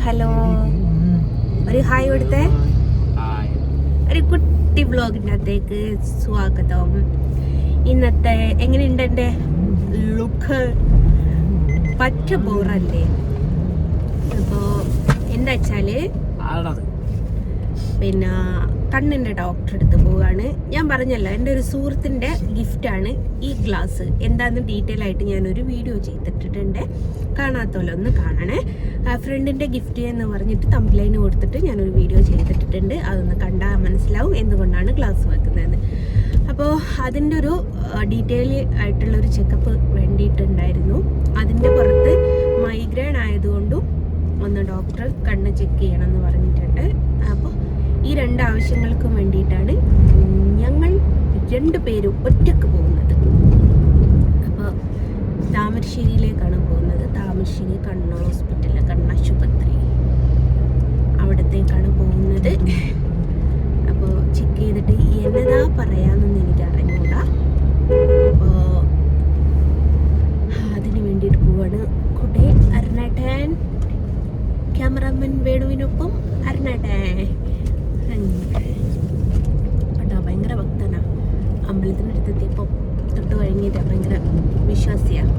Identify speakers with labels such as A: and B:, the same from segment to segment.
A: Hello, ഒരു hi കൊടുത്തേ. ഒരു കുട്ടി വ്ലോഗിൻ്റെ അകത്തേക്ക് സ്വാഗതം. ഇന്നത്തെ എങ്ങനെയുണ്ട് എൻ്റെ ലുക്ക്? പറ്റ ബോറല്ലേ? അപ്പോൾ എന്താ വെച്ചാൽ പിന്നെ കണ്ണിൻ്റെ ഡോക്ടറെ അടുത്ത് പോവുകയാണ്. ഞാൻ പറഞ്ഞല്ലോ, എൻ്റെ ഒരു സുഹൃത്തിൻ്റെ ഗിഫ്റ്റാണ് ഈ ഗ്ലാസ്. എന്താണെന്ന് ഡീറ്റെയിൽ ആയിട്ട് ഞാനൊരു വീഡിയോ ചെയ്തിട്ടിട്ടുണ്ട്. കാണാത്തോലൊന്ന് കാണണേ. ഫ്രണ്ടിൻ്റെ ഗിഫ്റ്റ് എന്ന് പറഞ്ഞിട്ട് തംബ്ലൈന് കൊടുത്തിട്ട് ഞാനൊരു വീഡിയോ ചെയ്തിട്ടുണ്ട്. അതൊന്ന് കണ്ടാൽ മനസ്സിലാവും എന്തുകൊണ്ടാണ് ഗ്ലാസ് വെക്കുന്നതെന്ന്. അപ്പോൾ അതിൻ്റെ ഒരു ഡീറ്റെയിൽ ആയിട്ടുള്ളൊരു ചെക്കപ്പ് വേണ്ടിയിട്ടുണ്ടായിരുന്നു. അതിൻ്റെ പുറത്ത് മൈഗ്രെയിൻ ആയതുകൊണ്ടും ഒന്ന് ഡോക്ടർ കണ്ണ് ചെക്ക് ചെയ്യണമെന്ന് പറഞ്ഞിട്ടുണ്ട്. അപ്പോൾ ഈ രണ്ട് ആവശ്യങ്ങൾക്കും വേണ്ടിയിട്ടാണ് ഞങ്ങൾ രണ്ടുപേരും ഒറ്റക്ക് പോകുന്നത്. അപ്പോൾ താമരശ്ശേരിയിലേക്കാണ് പോകുന്നത്. താമരശ്ശേരി കണ്ണ് ഹോസ്പിറ്റൽ, കണ്ണാശുപത്രി, അവിടത്തേക്കാണ് പോകുന്നത്. അപ്പോൾ ചെക്ക് ചെയ്തിട്ട് എന്നതാ പറയാമെന്നൊന്നും എനിക്ക് അറിഞ്ഞൂടാ. അപ്പോൾ അതിന് വേണ്ടിയിട്ട് പോവാണ്. കൂടെ അരുണേട്ടൻ, ക്യാമറാമാൻ വേണുവിനൊപ്പം അരുണേട്ടൻ കേട്ടോ. ഭയങ്കര ഭക്തനാ. അമ്പലത്തിനടുത്തെത്തിയപ്പോൾ തൊട്ട് കഴിഞ്ഞിട്ട് ഭയങ്കര വിശ്വാസിയാണ്.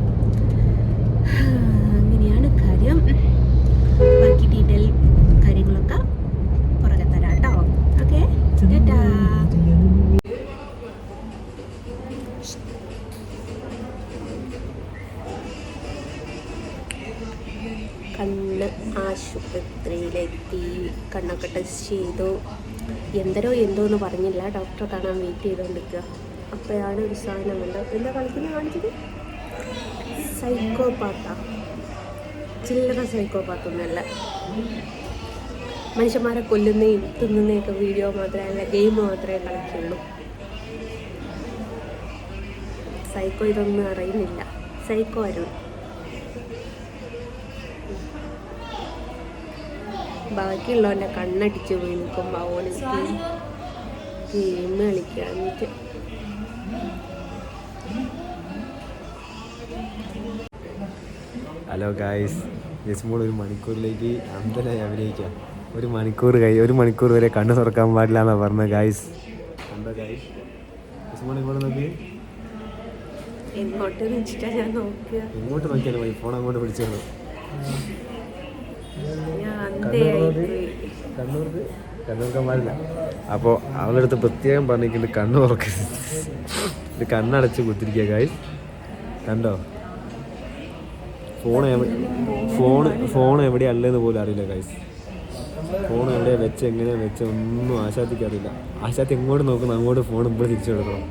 A: അങ്ങനെയാണ് കാര്യം. ബാക്കി ഡീറ്റെയിൽ കാര്യങ്ങളൊക്കെ പുറകെ തരാം കേട്ടോ. ഓക്കെ, കേട്ടാ. കണ്ണ് ആശുപത്രിയിലെത്തി. കണ്ണൊക്കെ ടെസ്റ്റ് ചെയ്തു. എന്തോന്ന് പറഞ്ഞില്ല. ഡോക്ടറെ കാണാൻ വെയിറ്റ് ചെയ്തുകൊണ്ടിരിക്കുക. അപ്പോഴാണ് ഒരു സാധനം കണ്ടത്. എന്താ കളിക്കുന്നത് കാണിച്ചത്? സൈക്കോപാത്താ. ചില്ലറ സൈക്കോപാത്തൊന്നുമല്ല. മനുഷ്യന്മാരെ കൊല്ലുന്നേയും തിന്നുന്നതൊക്കെ വീഡിയോ മാത്രമല്ല, ഗെയിം മാത്രമേ കളിക്കുള്ളൂ. സൈക്കോ ഇതൊന്നും അറിയുന്നില്ല. സൈക്കോ ആരും ബാക്കിയുള്ളവൻ്റെ കണ്ണടിച്ച് വീണിക്കുമ്പോൾ ഓനിക്ക് ഗെയിം കളിക്കാന്നിട്ട്.
B: ഹലോ ഗായ്സ്, ജസ്മോൾ ഒരു മണിക്കൂറിലേക്ക് അന്ധനായി അഭിനയിക്കാം. ഒരു മണിക്കൂർ വരെ കണ്ണ് തുറക്കാൻ പാടില്ല എന്നാണ് പറഞ്ഞത്. ഗായ്സ് എന്താ ഗായ്സ്? ജസ്മോൾ ഇങ്ങോട്ട് നോക്കി. ഇങ്ങോട്ട് നോക്കിയാലോ? ഫോൺ അങ്ങോട്ട് പിടിച്ചോളൂ. കണ്ണൂർക്കാൻ പാടില്ല. അപ്പോൾ അവളുടെ അടുത്ത് പ്രത്യേകം പറഞ്ഞിട്ടുണ്ട് കണ്ണ് തുറക്കരുത്. ഇത് കണ്ണടച്ച് കുത്തിരിക്കുക ഗായ്സ്. കണ്ടോ? ഫോൺ എവിടെയല്ലെന്ന് പോലും അറിയില്ല ഗായ്സ്. ഫോൺ എവിടെയാണ് വെച്ച് എങ്ങനെയാണ് വെച്ച് ഒന്നും ആശാത്തിക്ക് അറിയില്ല. ആശാത്തി എങ്ങോട്ട് നോക്കുന്നു അങ്ങോട്ട് ഫോൺ ഇപ്പോൾ തിരിച്ചു കൊടുക്കണം.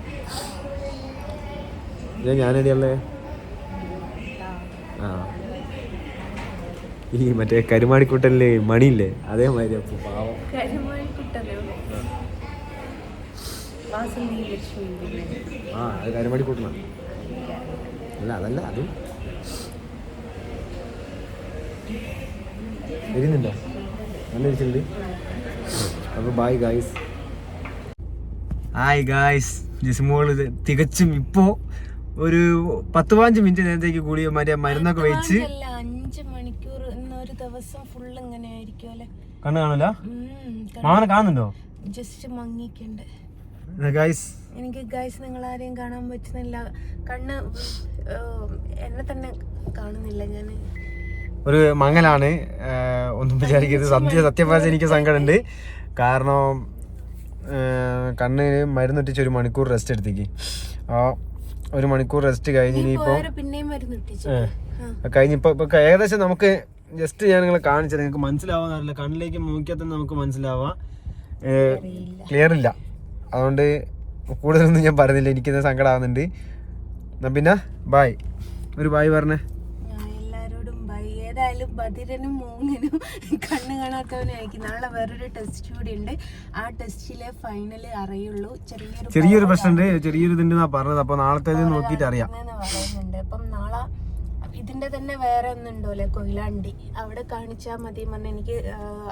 B: ഞാനെവിടെയല്ലേ? ആ, ഈ മറ്റേ കരുമാടിക്കുട്ടനിലെ മണിയില്ലേ, അതേമാതിരി. അപ്പോൾ പാവം. ആ, അത് കരുമാടിക്കുട്ടനാണ്. അതല്ല അതും വരുന്നുണ്ടോ? നല്ല ഇരിച്ചിട്ടുണ്ട്. അപ്പോൾ bye guys. Hi guys, Jismol തികച്ചും ഇപ്പോൾ ഒരു 10-15 മിനിറ്റ് നേരത്തേക്ക് കൂടി മറ്റേ മരുന്നൊക്കെ വെച്ച്
A: 5 മണിക്കൂർ ഒരു ദിവസം ഫുൾ ഇങ്ങനെ ആയിരിക്കും അല്ലേ?
B: കണ്ണ് കാണൂല? മാമനെ കാണുന്നുണ്ടോ?
A: ജസ്റ്റ് മങ്ങിക്കുണ്ട്
B: ഗായ്സ്.
A: എനിക്ക് ഗായ്സ് നിങ്ങൾ ആരെയും കാണാൻ പറ്റുന്നില്ല. കണ്ണ് എന്നെ തന്നെ കാണുന്നില്ല. ഞാൻ
B: ഒരു മങ്ങലാണ്. ഒന്നും വിചാരിക്കരുത്. സത്യം പറഞ്ഞാൽ എനിക്ക് സങ്കടമുണ്ട്. കാരണം കണ്ണിന് മരുന്നൊട്ടിച്ച് 1 മണിക്കൂർ റെസ്റ്റ് എടുത്തേക്ക്. ആ 1 മണിക്കൂർ റെസ്റ്റ് കഴിഞ്ഞ് ഇനിയിപ്പോൾ കഴിഞ്ഞിപ്പോൾ ഏകദേശം നമുക്ക് ജസ്റ്റ് ഞാൻ നിങ്ങളെ കാണിച്ചത് നിങ്ങൾക്ക് മനസ്സിലാവാന്നറിയില്ല. കണ്ണിലേക്ക് നോക്കിയാൽ തന്നെ നമുക്ക് മനസ്സിലാവാം. ക്ലിയർ ഇല്ല. അതുകൊണ്ട് കൂടുതലൊന്നും ഞാൻ പറയുന്നില്ല. എനിക്കിത് സങ്കടമാകുന്നുണ്ട്. എന്നാൽ പിന്നെ ബായ്. ഒരു ബായ് പറഞ്ഞേ.
A: എല്ലാവരോടും ബൈ. ഏതായാലും ബദിരനും മൂന്നിനും കണ്ണ് കാണാത്തവനായിരിക്കും. നാളെ വേറൊരു ടെസ്റ്റ് കൂടി ഉണ്ട്. ആ ടെസ്റ്റിലെ ഫൈനല് അറിയുള്ളൂ.
B: ചെറിയൊരു പ്രശ്നമുണ്ട്, ചെറിയൊരു ഇതുണ്ടെന്നാ പറഞ്ഞത്. അപ്പോൾ നാളത്തെ നോക്കിയിട്ട് അറിയാം
A: പറയുന്നുണ്ട്. അപ്പം നാളെ ഇതിന്റെ തന്നെ വേറെ ഒന്നുണ്ടോല്ലേ, കൊയിലാണ്ടി, അവിടെ കാണിച്ചാൽ മതി പറഞ്ഞാൽ എനിക്ക്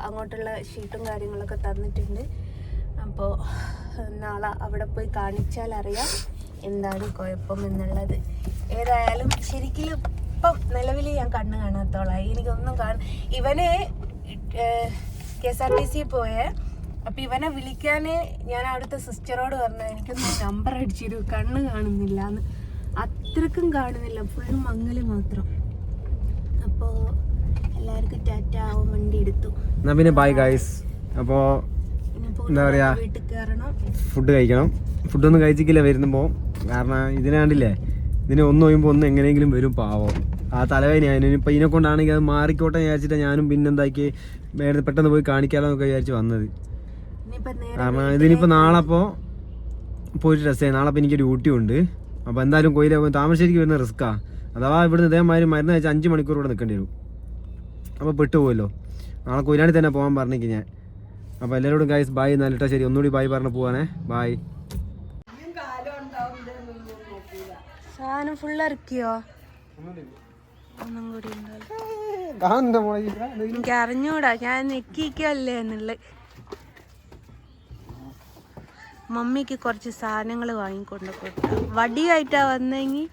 A: അങ്ങോട്ടുള്ള ഷീറ്റും കാര്യങ്ങളൊക്കെ തന്നിട്ടുണ്ട്. അപ്പോൾ നാളെ അവിടെ പോയി കാണിച്ചാൽ അറിയാം എന്താണ് കുഴപ്പം എന്നുള്ളത്. ഏതായാലും ശരിക്കും ഇപ്പം നിലവിൽ ഞാൻ കണ്ണ് കാണാത്തോളായി. എനിക്കൊന്നും ഇവന് KSRTC പോയേ. അപ്പൊ ഇവനെ വിളിക്കാന് ഞാൻ അവിടുത്തെ സിസ്റ്ററോട് പറഞ്ഞു എനിക്കൊന്ന് നമ്പർ അടിച്ചിരു, കണ്ണ് കാണുന്നില്ല എന്ന്. അത്രക്കും കാണുന്നില്ല, ഫുൾ മങ്ങല് മാത്രം. അപ്പോ എല്ലാവർക്കും ടാറ്റ ആവും, വണ്ടി എടുത്തു.
B: എന്നാ പിന്നെ ബൈ ഗൈസ്. അപ്പോൾ എന്താ പറയാ,
A: വീട്ടിൽ കയറണം,
B: ഫുഡ് കഴിക്കണം. ഫുഡൊന്നും കഴിച്ചിട്ടില്ല വരുമ്പോൾ. കാരണം ഇതിനാണ്ടില്ലേ, ഇതിനെ ഒന്ന് ഒഴിയുമ്പോൾ ഒന്ന് എങ്ങനെയെങ്കിലും വരും പാവം. ആ തലവേദന ഇനിയിപ്പോൾ ഇതിനെ കൊണ്ടാണെങ്കിൽ അത് മാറിക്കോട്ടെ വിചാരിച്ചിട്ട് ഞാനും പിന്നെന്താക്കി പെട്ടെന്ന് പോയി കാണിക്കാലോ എന്നൊക്കെ വിചാരിച്ച് വന്നത്. കാരണം ഇതിനിപ്പോൾ നാളെ അപ്പോൾ പോയിട്ട് രസമായി. നാളെ അപ്പോൾ എനിക്ക് ഡ്യൂട്ടി ഉണ്ട്. അപ്പോൾ എന്തായാലും കൊയില താമരശ്ശേരിക്ക് വരുന്ന റിസ്ക്കാണ്. അഥവാ ഇവിടുന്ന് ഇതേമാതിരി മരുന്ന് കഴിച്ചാൽ 5 മണിക്കൂർ ഇവിടെ നിൽക്കേണ്ടി വരും. അപ്പോൾ പെട്ടുപോകുമല്ലോ. നാളെ കൊയിലാണ്ടി തന്നെ പോകാൻ പറഞ്ഞേക്ക് ഞാൻ. അപ്പോൾ എല്ലാവരോടും ഗൈസ് ബൈ. എന്നാലിട്ടാ ശരി, ഒന്നുകൂടി ബൈ പറഞ്ഞ് പോവാണേ. ബൈ.
A: സാധനം ഫുൾ ഇറക്കിയോ? ഒന്നും കൂടി എനിക്ക് അറിഞ്ഞൂടാ, ഞാൻ നെക്കിക്കല്ലേ എന്നുള്ളത്. മമ്മിക്ക് കുറച്ച് സാധനങ്ങൾ വാങ്ങിക്കൊണ്ട് കൊടുത്ത വടിയായിട്ടാ വന്നെങ്കിൽ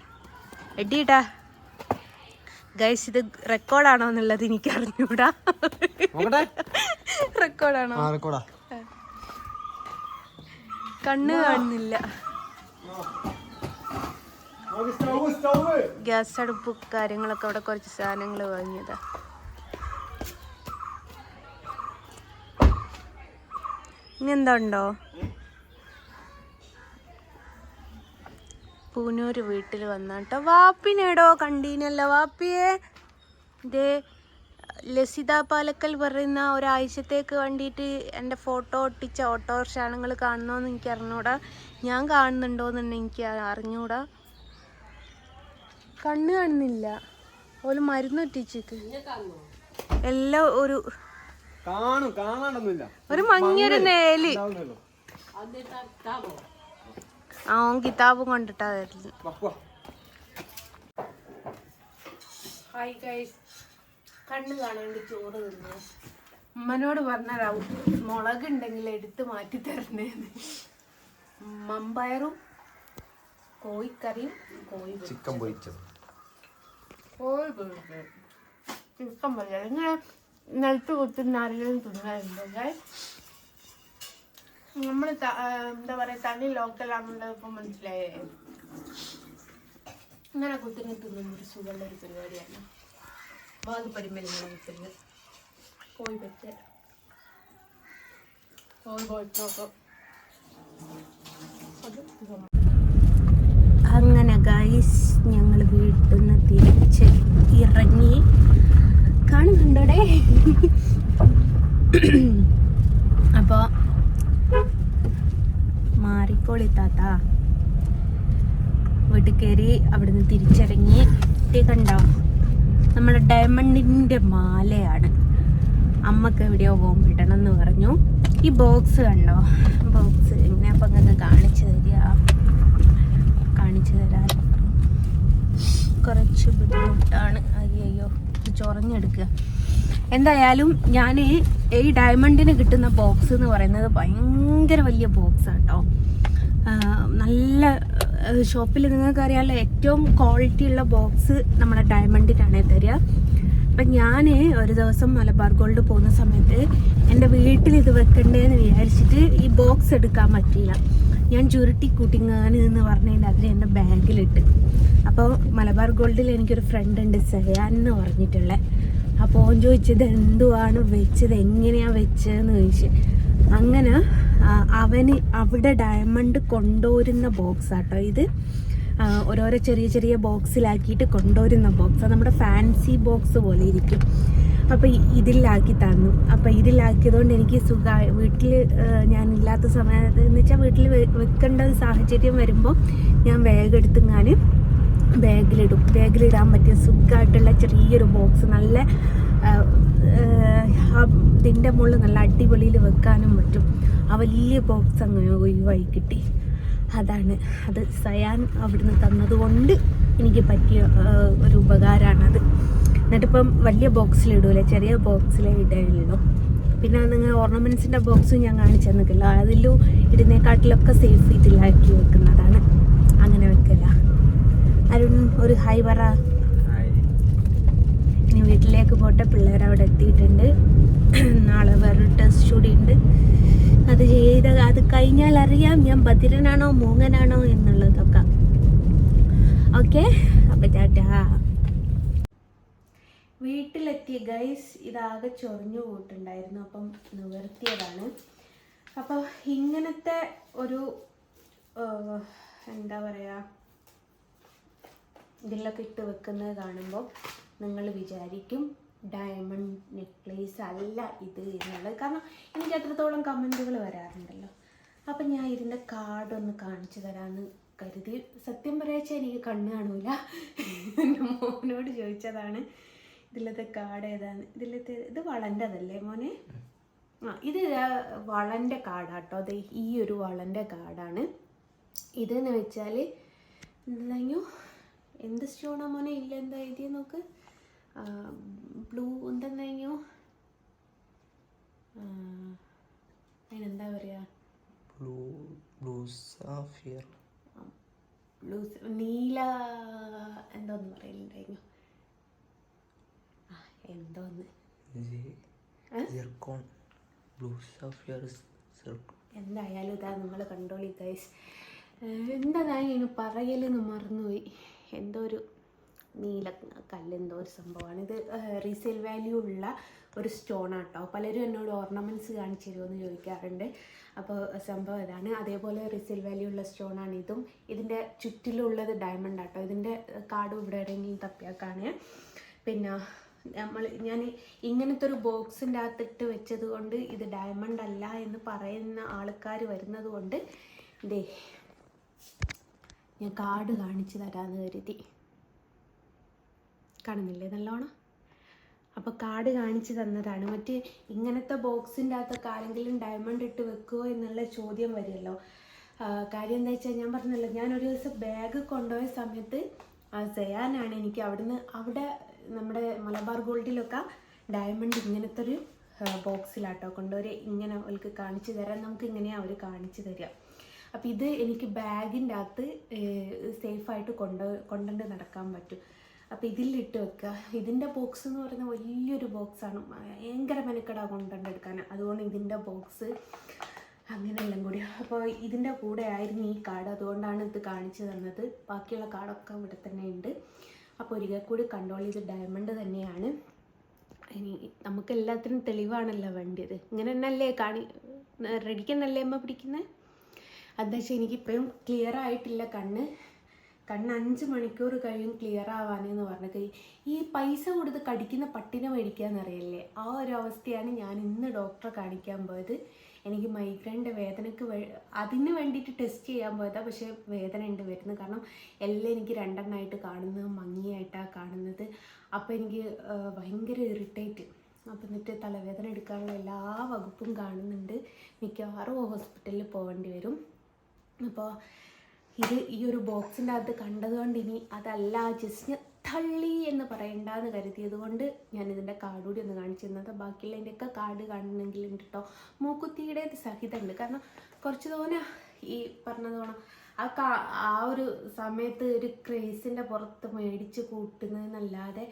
A: എടിയിട്ടാ. ഗൈസ് ഇത് റെക്കോർഡാണോ എന്നുള്ളത് എനിക്ക് അറിഞ്ഞൂടാ. റെക്കോർഡാണോ? കണ്ണ് കാണുന്നില്ല. ഗ്യാസ് അടുപ്പ് കാര്യങ്ങളൊക്കെ അവിടെ കുറച്ച് സാധനങ്ങൾ വാങ്ങിയതാ. ഇനി എന്താ ഉണ്ടോ? പൂനൂര് വീട്ടിൽ വന്നാട്ടോ. വാപ്പിനേടോ കണ്ടീനല്ല വാപ്പിയെ. ഇതേ ലസിത പാലക്കൽ പറയുന്ന ഒരാഴ്ചത്തേക്ക് വേണ്ടിയിട്ട് എൻ്റെ ഫോട്ടോ ഒട്ടിച്ച ഓട്ടോറിക്ഷ നിങ്ങൾ കാണണമെന്ന് എനിക്ക് അറിഞ്ഞൂടാ. ഞാൻ കാണുന്നുണ്ടോയെന്ന് എനിക്ക് അറിഞ്ഞൂടാ. കണ്ണ് കാണുന്നില്ല. ഓല് മരുന്ന് ഒറ്റിച്ചേക്ക് എല്ലാം ഒരു മങ്ങിയൊരു നേല്. ആ ഓൻ കിതാബും കൊണ്ടിട്ടാ തരുന്നത്. ഹായ് ഗൈസ്, കണ്ണ് കാണാണ്ട് ചോറ് തിന്നു. ഉമ്മനോട് പറഞ്ഞാവും മുളക് ഉണ്ടെങ്കിൽ എടുത്ത് മാറ്റി തരണേന്ന്. മമ്പയറും കോഴിക്കറിയും ചിക്കൻ പൊരിച്ചത്. ചിക്കൻ പൊരിച്ചത് ഇങ്ങനെ നിലത്ത് കുത്തുന്ന ആരെങ്കിലും തിന്നാറുണ്ടോ ഗൈസ്? നമ്മൾ എന്താ പറയുക, തനി ലോക്കലാണെന്നുള്ളത് ഇപ്പം മനസ്സിലായേ. ഇങ്ങനെ കുത്തിനെ തിന്നുന്നൊരു സുഖമുള്ള ഒരു പരിപാടിയാണ്. വാത് പരിമൽ ഇങ്ങനെ കുത്തുന്നത് പോയി പറ്റ പോയിട്ടൊക്കെ. അങ്ങനെ ഗൈസ് ഞങ്ങൾ വീട്ടിൽ നിന്ന് തിരിച്ച് ഇറങ്ങി. കാണുന്നുണ്ടോടെ? അപ്പോൾ മാറിക്കോളിത്താത്ത വീട്ടിൽ കയറി അവിടുന്ന് തിരിച്ചിറങ്ങി. കണ്ടോ, നമ്മുടെ ഡയമണ്ടിൻ്റെ മാലയാണ്. അമ്മക്ക് എവിടെയോ പോകുമ്പോൾ ഇടണം എന്ന് പറഞ്ഞു. ഈ ബോക്സ് കണ്ടോ, ബോക്സ് എങ്ങനെ അപ്പം അങ്ങനെ കാണിച്ചു തരാൻ കുറച്ച് ബുദ്ധിമുട്ടാണ്. അയ്യോ ചൊറഞ്ഞെടുക്കുക. എന്തായാലും ഞാൻ ഈ ഡയമണ്ടിന് കിട്ടുന്ന ബോക്സ് എന്ന് പറയുന്നത് ഭയങ്കര വലിയ ബോക്സാണ് കേട്ടോ. നല്ല ഷോപ്പിൽ നിങ്ങൾക്കറിയാമല്ലോ, ഏറ്റവും ക്വാളിറ്റി ഉള്ള ബോക്സ് നമ്മുടെ ഡയമണ്ടിനാണ് തരിക. അപ്പം ഞാൻ ഒരു ദിവസം മലബാർ ഗോൾഡ് പോകുന്ന സമയത്ത് എൻ്റെ വീട്ടിൽ ഇത് വെക്കണ്ടേന്ന് വിചാരിച്ചിട്ട് ഈ ബോക്സ് എടുക്കാൻ പറ്റിയില്ല. ഞാൻ ചുരുട്ടി കൂട്ടിങ്ങാൻ എന്ന് പറഞ്ഞതിൻ്റെ അതിൽ എൻ്റെ ബാഗിലിട്ട്. അപ്പോൾ മലബാർ ഗോൾഡിൽ എനിക്കൊരു ഫ്രണ്ട് ഉണ്ട്, സയാൻ എന്ന് പറഞ്ഞിട്ടുള്ളത്. അപ്പോൾ ഓൻ ചോദിച്ചത് എന്തുവാണ് വെച്ചത്, എങ്ങനെയാണ് വെച്ചതെന്ന് ചോദിച്ചു. അങ്ങനെ അവന് അവിടെ ഡയമണ്ട് കൊണ്ടുവരുന്ന ബോക്സാട്ടോ ഇത്. ഓരോരോ ചെറിയ ചെറിയ ബോക്സിലാക്കിയിട്ട് കൊണ്ടുവരുന്ന ബോക്സ്. നമ്മുടെ ഫാൻസി ബോക്സ് പോലെ ഇരിക്കും. അപ്പോൾ ഇതിലാക്കി തന്നു. അപ്പോൾ ഇതിലാക്കിയതുകൊണ്ട് എനിക്ക് സുഖമായി. വീട്ടിൽ ഞാനില്ലാത്ത സമയത്ത് എന്ന് വെച്ചാൽ വീട്ടിൽ വെക്കേണ്ട ഒരു സാഹചര്യം വരുമ്പോൾ ഞാൻ വേഗം എടുത്തുങ്ങാൻ ബാഗിലിടും. ബാഗിലിടാൻ പറ്റിയ സുഖമായിട്ടുള്ള ചെറിയൊരു ബോക്സ്. നല്ല ഇതിൻ്റെ മുകളിൽ നല്ല അടിപൊളിയിൽ വെക്കാനും പറ്റും. ആ വലിയ ബോക്സ് അങ്ങനെ ഒഴിവായി കിട്ടി. അതാണ് അത് സയാൻ അവിടുന്ന് തന്നതുകൊണ്ട് എനിക്ക് പറ്റിയ ഒരു ഉപകാരമാണത്. എന്നിട്ടിപ്പം വലിയ ബോക്സിലിടൂല, ചെറിയ ബോക്സിലെ ഇടയിലിടും. പിന്നെ നിങ്ങൾ ഓർണമെൻറ്റ്സിൻ്റെ ബോക്സും ഞാൻ കാണിച്ചു തന്നിട്ടില്ല. അതിലും ഇടുന്നേക്കാട്ടിലൊക്കെ സേഫ് ഇതിലാക്കി വെക്കുന്നതാണ്. അങ്ങനെ വെക്കല. അരുൺ ഒരു ഹായ് പറ. ഇനി വീട്ടിലേക്ക് പോട്ടെ, പിള്ളേരവിടെ എത്തിയിട്ടുണ്ട്. നാളെ വേറൊരു ടെസ്റ്റ് കൂടി ഉണ്ട്. അത് കഴിഞ്ഞാൽ അറിയാം ഞാൻ ബധിരനാണോ മൂങ്ങനാണോ എന്നുള്ളതൊക്കെ. ഓക്കെ, അപ്പം ടാറ്റാ. വീട്ടിലെത്തിയ ഗൈസ്, ഇതാകെ ചൊറിഞ്ഞു പോയിട്ടുണ്ടായിരുന്നു, അപ്പം നിവർത്തിയതാണ്. അപ്പോൾ ഇങ്ങനത്തെ ഒരു എന്താ പറയുക, ഇതിലൊക്കെ ഇട്ട് വെക്കുന്നത് കാണുമ്പോൾ നിങ്ങൾ വിചാരിക്കും ഡയമണ്ട് നെക്ലേസ് അല്ല ഇത് എന്നുള്ളത്. കാരണം എനിക്ക് എത്രത്തോളം കമൻറ്റുകൾ വരാറുണ്ടല്ലോ. അപ്പം ഞാൻ ഇതിൻ്റെ കാർഡ് ഒന്ന് കാണിച്ചു തരാമെന്ന് കരുതി. സത്യം പറയാച്ചാൽ എനിക്ക് കണ്ണ് കാണൂല. എൻ്റെ മോനോട് ചോദിച്ചതാണ് ഇതിലത്തെ കാർഡ് ഏതാണ്. ഇത് വളൻ്റെതല്ലേ മോനെ? ഇത് വളൻ്റെ കാർഡാട്ടോ. അത് ഈ ഒരു വളൻ്റെ കാർഡാണ്. ഇതെന്ന് വെച്ചാൽ എന്താ, എന്ത് സ്റ്റോണാ മോനെ? ഇല്ല, എന്താ എഴുതിയ നോക്ക്. ബ്ലൂ എന്തെന്നോ, അതിനെന്താ പറയുക, നീല എന്തോന്ന് പറയലുണ്ടായിരുന്നു, എന്തോന്ന് എന്തായാലും ഇതാ നിങ്ങൾ കണ്ടോളി ഗൈസ്. എന്താ ഞാൻ പറയലെന്ന് മറന്നുപോയി. എന്തോ ഒരു നീല കല്ലെന്തോ ഒരു സംഭവമാണ് ഇത്. റീസെയിൽ വാല്യൂ ഉള്ള ഒരു സ്റ്റോണാട്ടോ. പലരും എന്നോട് ഓർണമെൻറ്റ്സ് കാണിച്ചു തരുമെന്ന് ചോദിക്കാറുണ്ട്. അപ്പോൾ സംഭവം ഇതാണ്. അതേപോലെ റീസെയിൽ വാല്യൂ ഉള്ള സ്റ്റോണാണ് ഇതും. ഇതിൻ്റെ ചുറ്റിലുള്ളത് ഡയമണ്ട് ആട്ടോ. ഇതിൻ്റെ കാർഡ് ഇവിടെ എവിടെയെങ്കിലും തപ്പിയാക്കാണ്. പിന്നെ ഞാൻ ഇങ്ങനത്തെ ഒരു ബോക്സിൻ്റെ അകത്തിട്ട് വെച്ചത് കൊണ്ട് ഇത് ഡയമണ്ട് അല്ല എന്ന് പറയുന്ന ആൾക്കാർ വരുന്നത് കൊണ്ട് ഇതേ ഞാൻ കാർഡ് കാണിച്ചു തരാമെന്ന് കരുതി. കാണുന്നില്ലേ നല്ലോണം? അപ്പോൾ കാർഡ് കാണിച്ചു തന്നതാണ്. മറ്റ് ഇങ്ങനത്തെ ബോക്സിൻ്റെ അകത്തൊക്കെ ആരെങ്കിലും ഡയമണ്ട് ഇട്ട് വെക്കുമോ എന്നുള്ള ചോദ്യം വരുമല്ലോ. കാര്യം എന്താ വെച്ചാൽ, ഞാൻ പറഞ്ഞല്ലോ, ഞാനൊരു ദിവസം ബാഗ് കൊണ്ടുപോയ സമയത്ത് സയാനാണ് എനിക്ക് അവിടെ നമ്മുടെ മലബാർ ഗോൾഡിലൊക്കെ ഡയമണ്ട് ഇങ്ങനത്തെ ഒരു ബോക്സിലാട്ടോ കൊണ്ടുവരെ. ഇങ്ങനെ അവർക്ക് കാണിച്ചു തരാൻ, നമുക്ക് ഇങ്ങനെയാണ് അവർ കാണിച്ചു തരിക. അപ്പോൾ ഇത് എനിക്ക് ബാഗിൻ്റെ അകത്ത് സേഫായിട്ട് കൊണ്ടുകൊണ്ട് നടക്കാൻ പറ്റും. അപ്പോൾ ഇതിലിട്ട് വെക്കുക. ഇതിൻ്റെ ബോക്സ് എന്ന് പറയുന്നത് വലിയൊരു ബോക്സാണ്, ഭയങ്കര മെനക്കെടാ കൊണ്ടുകൊണ്ടെടുക്കാൻ. അതുകൊണ്ട് ഇതിൻ്റെ ബോക്സ് അങ്ങനെയെല്ലാം കൂടി. അപ്പോൾ ഇതിൻ്റെ കൂടെ ആയിരുന്നു ഈ കാർഡ്, അതുകൊണ്ടാണ് ഇത് കാണിച്ചു തന്നത്. ബാക്കിയുള്ള കാർഡൊക്കെ ഇവിടെ തന്നെ ഉണ്ട്. അപ്പോൾ ഒരിക്കൽ കൂടി കണ്ടോളി, ഇത് ഡയമണ്ട് തന്നെയാണ്. ഇനി നമുക്ക് എല്ലാത്തിനും തെളിവാണല്ലോ വേണ്ടത്. ഇങ്ങനെ തന്നെയല്ലേ റെഡിക്കെന്നല്ലേ അമ്മ പിടിക്കുന്നത്. എന്താ വെച്ചാൽ എനിക്കിപ്പോഴും ക്ലിയർ ആയിട്ടില്ല കണ്ണ് 5 മണിക്കൂർ കഴിയും ക്ലിയർ ആവാനെന്ന് പറഞ്ഞത്. ഈ പൈസ കൊടുത്ത് കടിക്കുന്ന പട്ടിനെ മേടിക്കാന്നറിയല്ലേ, ആ ഒരു അവസ്ഥയാണ് ഞാൻ ഇന്ന് ഡോക്ടറെ കാണിക്കാൻ പോയത്. എനിക്ക് മൈഗ്രൈൻ്റെ വേദനയ്ക്ക് അതിന് വേണ്ടിയിട്ട് ടെസ്റ്റ് ചെയ്യാൻ പോയതാണ്. പക്ഷേ വേദന ഉണ്ട് വരുന്നത്. കാരണം എല്ലാം എനിക്ക് 2 എണ്ണമായിട്ട് കാണുന്നത്, മങ്ങിയായിട്ടാണ് കാണുന്നത്. അപ്പോൾ എനിക്ക് ഭയങ്കര ഇറിറ്റേറ്റ്. അപ്പം എന്നിട്ട് തലവേദന എടുക്കാനുള്ള എല്ലാ വകുപ്പും കാണുന്നുണ്ട്. മിക്കവാറും ഹോസ്പിറ്റലിൽ പോകേണ്ടി വരും. അപ്പോൾ ഈ ഒരു ബോക്സിൻ്റെ അകത്ത് കണ്ടതുകൊണ്ട് ഇനി അതല്ല, ജസ്റ്റ് തള്ളി എന്ന് പറയണ്ടെന്ന് കരുതിയത് കൊണ്ട് ഞാൻ ഇതിൻ്റെ കാർഡ് കൂടി ഒന്ന് കാണിച്ചു തന്നത്. ബാക്കിയുള്ളതിൻ്റെയൊക്കെ കാർഡ് കാണണമെങ്കിലും കേട്ടോ. മൂക്കുത്തിയുടെ സഹിതമുണ്ട്. കാരണം കുറച്ച് തോന്നെ ഈ പറഞ്ഞതോണം ആ ഒരു സമയത്ത് ഒരു ക്രേസിൻ്റെ പുറത്ത് മേടിച്ച് കൂട്ടുന്നതെന്നല്ലാതെ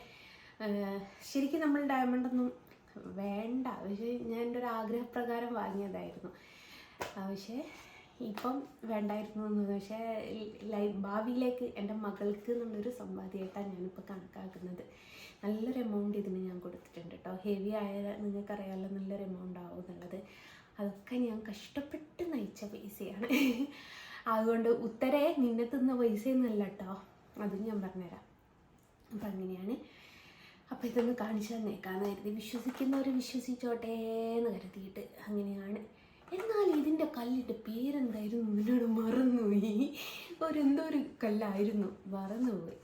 A: ശരിക്കും നമ്മൾ ഡയമണ്ടൊന്നും വേണ്ട. പക്ഷേ ഞാൻ എൻ്റെ ഒരു ആഗ്രഹപ്രകാരം വാങ്ങിയതായിരുന്നു. പക്ഷേ ഇപ്പം വേണ്ടായിരുന്നു എന്ന്. പക്ഷേ ഭാവിയിലേക്ക് എൻ്റെ മകൾക്ക് എന്നുള്ളൊരു സമ്പാദ്യമായിട്ടാണ് ഞാനിപ്പോൾ കണക്കാക്കുന്നത്. നല്ലൊരു എമൗണ്ട് ഇതിന് ഞാൻ കൊടുത്തിട്ടുണ്ട് കേട്ടോ. ഹെവി ആയ നിങ്ങൾക്കറിയാമല്ലോ നല്ലൊരു എമൗണ്ട് ആവും എന്നുള്ളത്. അതൊക്കെ ഞാൻ കഷ്ടപ്പെട്ട് നയിച്ച പൈസയാണ്. അതുകൊണ്ട് ഉത്തരേ നിന്നെ തിന്ന പൈസയൊന്നുമല്ല കേട്ടോ, അതും ഞാൻ പറഞ്ഞുതരാം. അപ്പം അങ്ങനെയാണ്. അപ്പോൾ ഇതൊന്ന് കാണിച്ചു തന്നേക്കാന്ന് കരുതി, വിശ്വസിക്കുന്നവർ വിശ്വസിച്ചോട്ടെ എന്ന് കരുതിയിട്ട് അങ്ങനെയാണ്. എന്നാൽ ഇതിൻ്റെ കല്ലിൻ്റെ പേരെന്തായിരുന്നു എന്നോട് മറന്നുപോയി. എന്തോ ഒരു കല്ലായിരുന്നു, മറന്നുപോയി.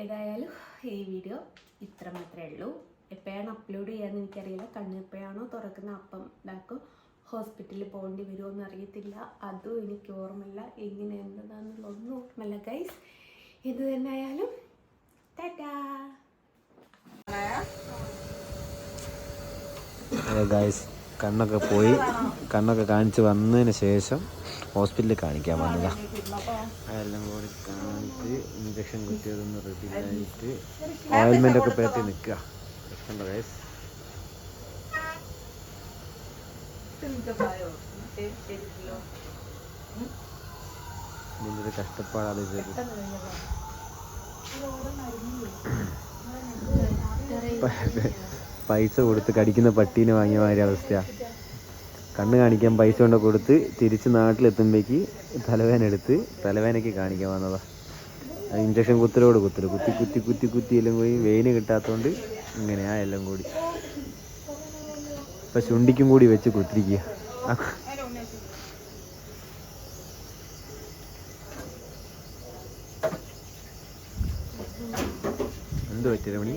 A: ഏതായാലും ഈ വീഡിയോ ഇത്ര മാത്രമേ ഉള്ളൂ. എപ്പോഴാണ് അപ്ലോഡ് ചെയ്യാമെന്ന് എനിക്കറിയില്ല. കണ്ണ് എപ്പോഴാണോ തുറക്കുന്ന അപ്പം ഇതാക്കും. ഹോസ്പിറ്റലിൽ പോകേണ്ടി വരുമോ എന്ന് അറിയത്തില്ല, അതും എനിക്ക് ഓർമ്മയില്ല. എങ്ങനെ എന്താണെന്നുള്ളതൊന്നും ഓർമ്മയില്ല ഗൈസ്. ഇത് തന്നെ ആയാലും ടാറ്റാ
B: ഗൈസ്. കണ്ണൊക്കെ പോയി, കണ്ണൊക്കെ കാണിച്ച് വന്നതിന് ശേഷം ഹോസ്പിറ്റലിൽ കാണിക്കാൻ വന്നതാ. അതെല്ലാം കൂടി കാണിച്ച് ഇഞ്ചക്ഷൻ കുത്തിയതൊന്ന് റെഡി ആയിട്ട് ഓയിൽമെൻ്റ് ഒക്കെ പേർത്തി നിൽക്കുക. ഗൈസ് ഇതിൻ്റെ കഷ്ടപ്പാടാണ് ഇത്. പൈസ കൊടുത്ത് കടിക്കുന്ന പട്ടീനെ വാങ്ങിയ മാതിരി അവസ്ഥയാണ്. കണ്ണ് കാണിക്കാൻ പൈസ കൊണ്ട് കൊടുത്ത് തിരിച്ച് നാട്ടിലെത്തുമ്പോഴേക്ക് തലവേനയ്ക്ക് കാണിക്കാൻ വന്നതാണ്. ഇഞ്ചക്ഷൻ കുത്തലോട് കുത്തി എല്ലാം കൂടി വെയിന് കിട്ടാത്തതുകൊണ്ട് ഇങ്ങനെയാ എല്ലാം കൂടി. ഇപ്പം ചുണ്ടിക്കും കൂടി വെച്ച് കുത്തിരിക്കുക. എന്ത് പറ്റിയ മണി?